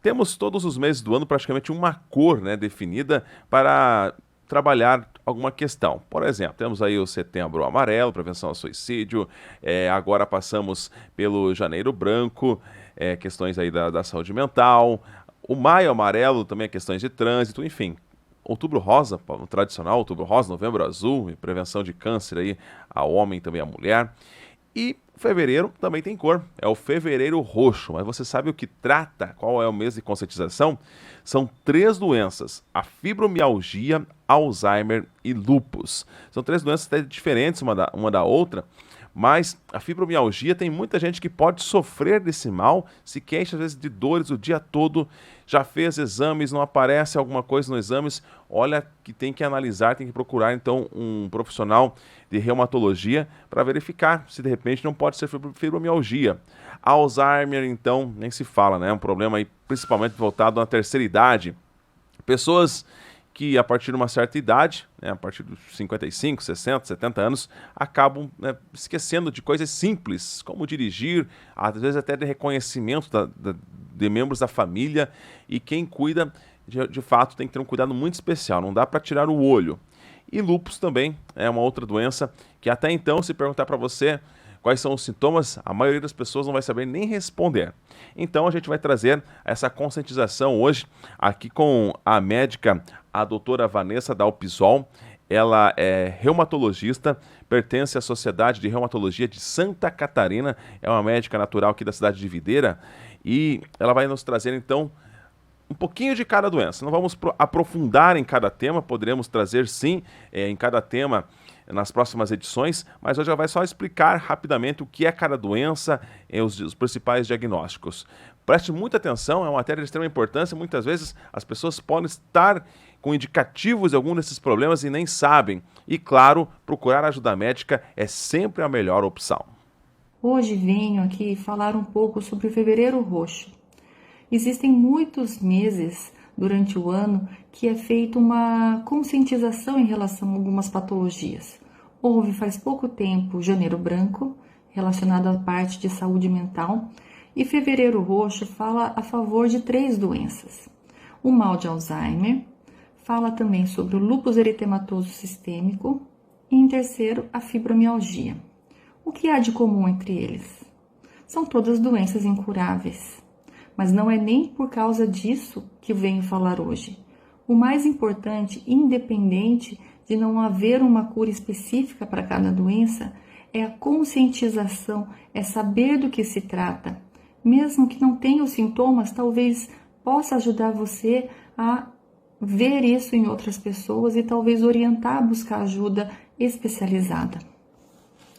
temos todos os meses do ano praticamente uma cor, né, definida para trabalhar alguma questão. Por exemplo, temos aí o Setembro Amarelo, prevenção ao suicídio, agora passamos pelo Janeiro Branco, questões aí da saúde mental, o Maio Amarelo também questões de trânsito, enfim. Outubro Rosa, o tradicional Outubro Rosa, Novembro Azul, prevenção de câncer aí ao homem e também à mulher. E fevereiro também tem cor, é o Fevereiro Roxo, mas você sabe o que trata, qual é o mês de conscientização? São 3 doenças, a fibromialgia, Alzheimer e lúpus. São 3 doenças até diferentes uma da outra, mas a fibromialgia tem muita gente que pode sofrer desse mal, se queixa às vezes de dores o dia todo, já fez exames, não aparece alguma coisa nos exames, olha que tem que analisar, tem que procurar então um profissional de reumatologia para verificar se de repente não pode ser fibromialgia. Alzheimer então nem se fala, né? É um problema aí principalmente voltado na terceira idade. Pessoas que a partir de uma certa idade, né, a partir dos 55, 60, 70 anos, acabam, né, esquecendo de coisas simples, como dirigir, às vezes até de reconhecimento de membros da família, e quem cuida, de fato, tem que ter um cuidado muito especial, não dá para tirar o olho. E lúpus também é uma outra doença que até então, se perguntar para você quais são os sintomas, a maioria das pessoas não vai saber nem responder. Então a gente vai trazer essa conscientização hoje aqui com a médica, a doutora Vanessa Dalpisol. Ela é reumatologista, pertence à Sociedade de Reumatologia de Santa Catarina, é uma médica natural aqui da cidade de Videira, e ela vai nos trazer então um pouquinho de cada doença. Não vamos aprofundar em cada tema, poderemos trazer sim em cada tema nas próximas edições, mas hoje ela vai só explicar rapidamente o que é cada doença e os principais diagnósticos. Preste muita atenção, é uma matéria de extrema importância, muitas vezes as pessoas podem estar com indicativos de algum desses problemas e nem sabem. E claro, procurar ajuda médica é sempre a melhor opção. Hoje venho aqui falar um pouco sobre o Fevereiro Roxo. Existem muitos meses durante o ano que é feita uma conscientização em relação a algumas patologias. Houve faz pouco tempo Janeiro Branco, relacionado à parte de saúde mental, e Fevereiro Roxo fala a favor de 3 doenças. O mal de Alzheimer, fala também sobre o lúpus eritematoso sistêmico e, em terceiro, a fibromialgia. O que há de comum entre eles? São todas doenças incuráveis. Mas não é nem por causa disso que venho falar hoje. O mais importante, independente de não haver uma cura específica para cada doença, é a conscientização, é saber do que se trata. Mesmo que não tenha os sintomas, talvez possa ajudar você a ver isso em outras pessoas e talvez orientar a buscar ajuda especializada.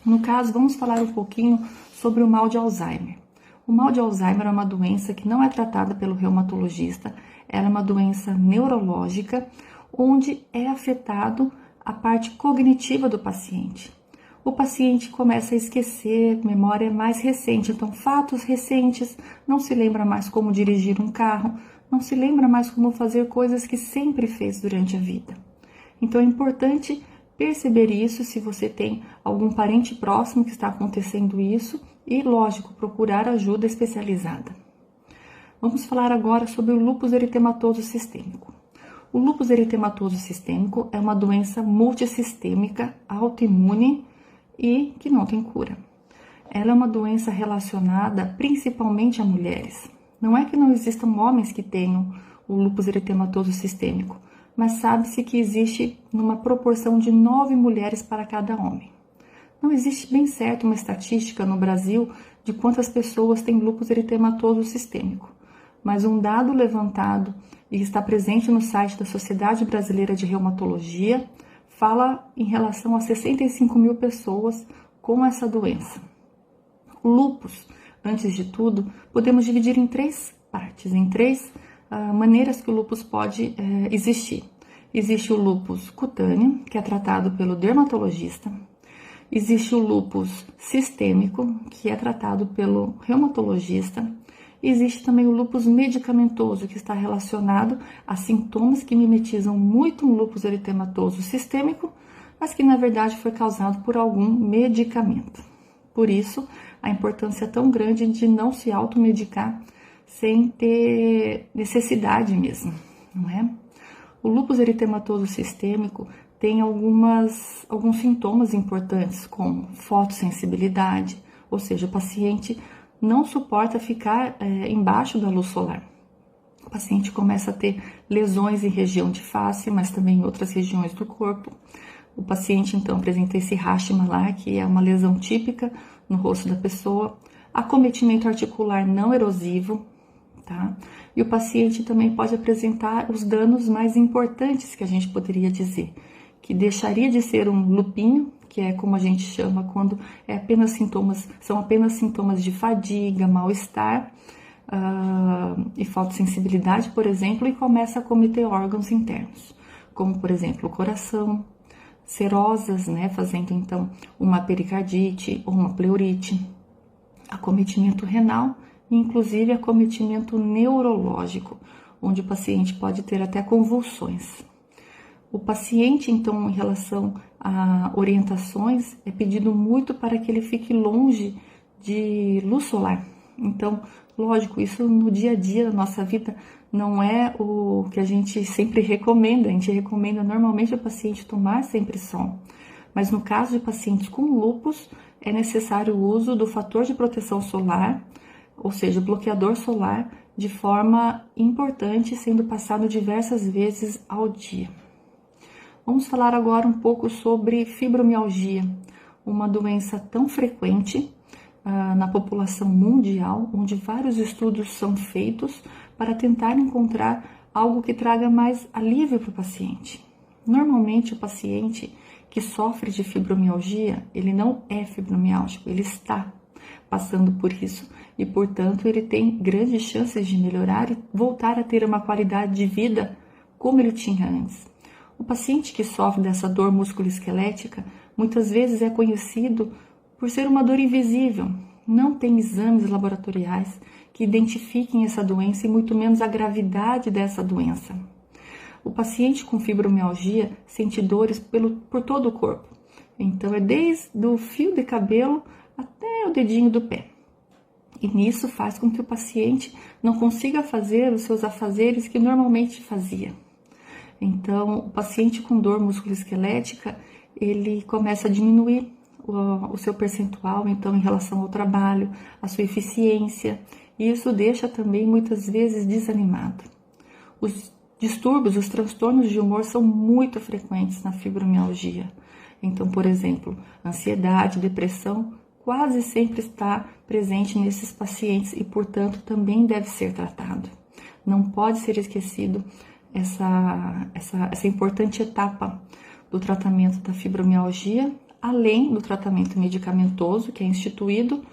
No caso, vamos falar um pouquinho sobre o mal de Alzheimer. O mal de Alzheimer é uma doença que não é tratada pelo reumatologista, ela é uma doença neurológica, onde é afetado a parte cognitiva do paciente. O paciente começa a esquecer, memória mais recente, então fatos recentes, não se lembra mais como dirigir um carro, não se lembra mais como fazer coisas que sempre fez durante a vida. Então é importante perceber isso se você tem algum parente próximo que está acontecendo isso e, lógico, procurar ajuda especializada. Vamos falar agora sobre o lúpus eritematoso sistêmico. O lúpus eritematoso sistêmico é uma doença multissistêmica, autoimune e que não tem cura. Ela é uma doença relacionada principalmente a mulheres. Não é que não existam homens que tenham o lúpus eritematoso sistêmico, mas sabe-se que existe numa proporção de 9 mulheres para cada homem. Não existe bem certo uma estatística no Brasil de quantas pessoas têm lúpus eritematoso sistêmico, mas um dado levantado e está presente no site da Sociedade Brasileira de Reumatologia fala em relação a 65 mil pessoas com essa doença. O lúpus, antes de tudo, podemos dividir em 3 partes, em 3 maneiras que o lúpus pode existir. Existe o lúpus cutâneo, que é tratado pelo dermatologista. Existe o lúpus sistêmico, que é tratado pelo reumatologista. Existe também o lúpus medicamentoso, que está relacionado a sintomas que mimetizam muito um lúpus eritematoso sistêmico, mas que na verdade foi causado por algum medicamento. Por isso, a importância tão grande de não se automedicar sem ter necessidade mesmo, não é? O lúpus eritematoso sistêmico tem alguns sintomas importantes, como fotossensibilidade, ou seja, o paciente não suporta ficar embaixo da luz solar. O paciente começa a ter lesões em região de face, mas também em outras regiões do corpo. O paciente, então, apresenta esse rash malar, que é uma lesão típica no rosto da pessoa. Acometimento articular não erosivo, tá? E o paciente também pode apresentar os danos mais importantes que a gente poderia dizer, que deixaria de ser um lupinho, que é como a gente chama quando são apenas sintomas de fadiga, mal-estar e fotossensibilidade, por exemplo, e começa a acometer órgãos internos, como por exemplo o coração, serosas, né, fazendo então uma pericardite ou uma pleurite, acometimento renal e inclusive acometimento neurológico, onde o paciente pode ter até convulsões. O paciente, então, em relação a orientações, é pedido muito para que ele fique longe de luz solar. Então, lógico, isso no dia a dia da nossa vida não é o que a gente sempre recomenda. A gente recomenda normalmente ao paciente tomar sempre sol. Mas no caso de pacientes com lúpus, é necessário o uso do fator de proteção solar, ou seja, bloqueador solar, de forma importante, sendo passado diversas vezes ao dia. Vamos falar agora um pouco sobre fibromialgia, uma doença tão frequente na população mundial, onde vários estudos são feitos para tentar encontrar algo que traga mais alívio para o paciente. Normalmente, o paciente que sofre de fibromialgia, ele não é fibromialgico, ele está passando por isso e, portanto, ele tem grandes chances de melhorar e voltar a ter uma qualidade de vida como ele tinha antes. O paciente que sofre dessa dor musculoesquelética muitas vezes é conhecido por ser uma dor invisível. Não tem exames laboratoriais que identifiquem essa doença e muito menos a gravidade dessa doença. O paciente com fibromialgia sente dores por todo o corpo. Então é desde o fio de cabelo até o dedinho do pé. E nisso faz com que o paciente não consiga fazer os seus afazeres que normalmente fazia. Então, o paciente com dor musculoesquelética, ele começa a diminuir o seu percentual, então, em relação ao trabalho, a sua eficiência, e isso deixa também, muitas vezes, desanimado. Os distúrbios, os transtornos de humor são muito frequentes na fibromialgia. Então, por exemplo, ansiedade, depressão, quase sempre está presente nesses pacientes e, portanto, também deve ser tratado. Não pode ser esquecido essa importante etapa do tratamento da fibromialgia, além do tratamento medicamentoso, que é instituído,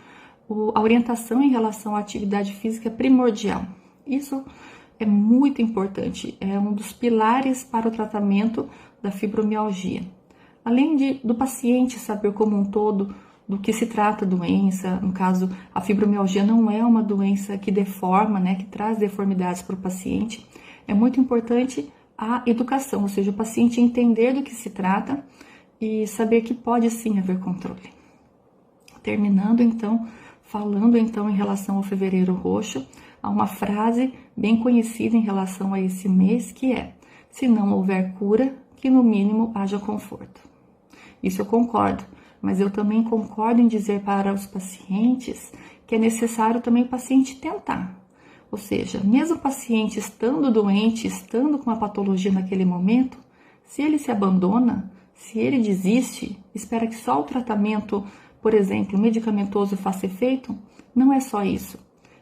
a orientação em relação à atividade física é primordial. Isso é muito importante, é um dos pilares para o tratamento da fibromialgia. Além do paciente saber como um todo do que se trata a doença, no caso, a fibromialgia não é uma doença que deforma, né, que traz deformidades para o paciente. É muito importante a educação, ou seja, o paciente entender do que se trata e saber que pode sim haver controle. Terminando então, falando então em relação ao Fevereiro Roxo, há uma frase bem conhecida em relação a esse mês que é: se não houver cura, que no mínimo haja conforto. Isso eu concordo, mas eu também concordo em dizer para os pacientes que é necessário também o paciente tentar. Ou seja, mesmo o paciente estando doente, estando com a patologia naquele momento, se ele se abandona, se ele desiste, espera que só o tratamento, por exemplo, medicamentoso faça efeito, não é só isso.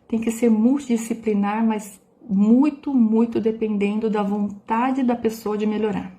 Tem que ser multidisciplinar, mas muito, muito dependendo da vontade da pessoa de melhorar.